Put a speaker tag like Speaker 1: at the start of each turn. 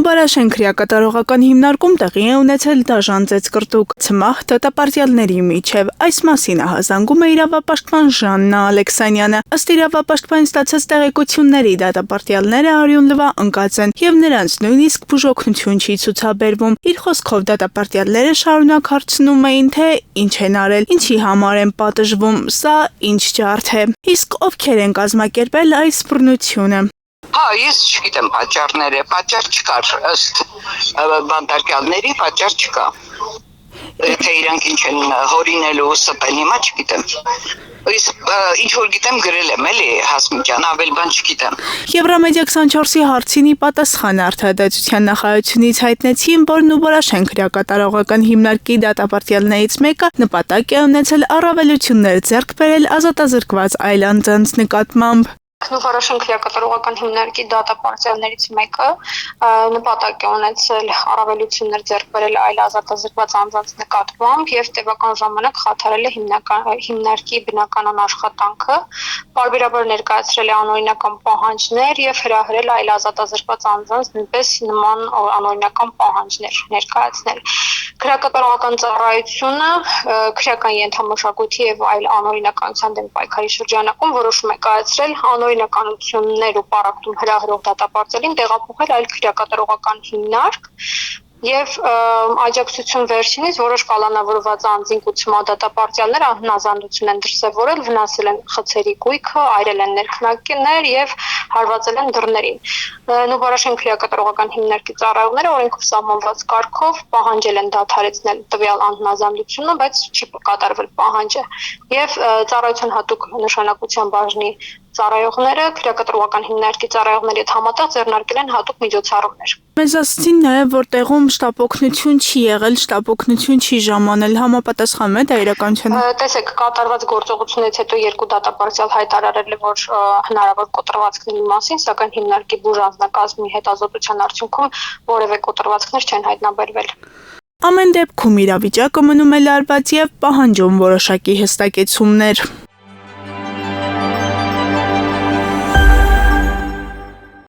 Speaker 1: Նուբարաշեն քրեակատարողական հիմնարկում տեղի է ունեցել դաժան ծեծկռտուկ ցմահ դատապարտյալների միջև։ Այս մասին ահազանգում է իրավապաշտպան Ժաննա Ալեքսանյանը։ Ըստ իրավապաշտպանի ստացած տեղեկությունների դատապարտյալները արյունլվա ընկած են եւ նրանց նույնիսկ բուժօգնություն չի ցուցաբերվում։ Իր խոսքով դատապարտյալները շարունակ հարցնում էին, թե ինչ են արել, ինչի համար են պատժվում, սա ինչ ջարդ է։ Իսկ ովքեր են կազմակերպել այս բռնությունը։
Speaker 2: Ես չգիտեմ պատճառները, պատճառ չկար ըստ բանտարկյալների, պատճառ չկա։ Թե իրանք ինչ են հորինելու սպել, հիմա չգիտեմ։ Ինչ որ գիտեմ գրել եմ, էլի Հասմիկյան, ավել բան չգիտեմ։
Speaker 1: Եվրամեդիա 24-ի հարցինի պատասխան արտահայտության նախարարությունից հայտնեցին, որ Նուբարաշեն քրեակատարողական հիմնարկի դատապարտյալներից մեկը նպատակ է ունեցել առավելություններ ձեռք բերել ազատազրկված այլ անձանց նկատմամբ։
Speaker 3: Նուբարաշեն քրեակատարողական հիմնարկի դատապարտյալներից մեկը նպատակ է ունեցել առավելություններ ձեռք բերել այլ ազատազրկված անձանց նկատմամբ եւ տևական ժամանակ խաթարել է հիմնարկի բնականon աշխատանքը, պարբերաբար ներկայացրել է անօրինական պահանջներ եւ հրահրել այլ ազատազրկված անձանց նույնպես նման անօրինական պահանջներ ներկայացնել։ Քրեակատարողական ծառայությունը քրեական ենթամշակույթի եւ այլ անօրինականության դեմ պայքարի շրջանակում որոշում է կայացրել անօրինականություններ ու պարակտում հրահրող դատապարտյալին տեղափոխել այլ քրեակատարողական հիմնարկ եւ աջակցություն վերջինից որոշ կալանավորված անձինք ու ցմահ դատապարտյալներ անհնազանդություն են դրսեւորել, վնասել են խցերի գույքը, այրել են ներքնակներ եւ հարվածել են դռներին։ Նուբարաշեն քրեակատարողական հիմնարկի ծառայողները օրենքով սահմանված կարգով պահանջել են դադարեցնել տվյալ անհնազանդությունը, բայց չի կատարվել պահանջը։ Եվ ծառայության հատուկ նշանակության բաժնի ծառայողները քրեակատարողական հիմնարկի ծառայողների հետ համատեղ ձեռնարկել են հատուկ միջոցառումներ։
Speaker 1: Մեզ ասացին նաև, որ տեղում շտապօգնություն չի եղել, շտապօգնություն չի ժամանել, համապատասխանում է դա իրականությանը։
Speaker 3: Տեսեք, կատարված գործողությունից հետո երկու դատապարտյալ հայտարարել է, որ հնարավոր կոտրվածքների մասին, սակայն հիմնարկի բուժանձնակազմի հետազոտության արդյունքում որևէ կոտրվածքներ չեն հայտնաբերվել։
Speaker 1: Ամեն դեպքում իրավիճակը մնում է լարված եւ պահանջում որոշակի հստակեցումներ։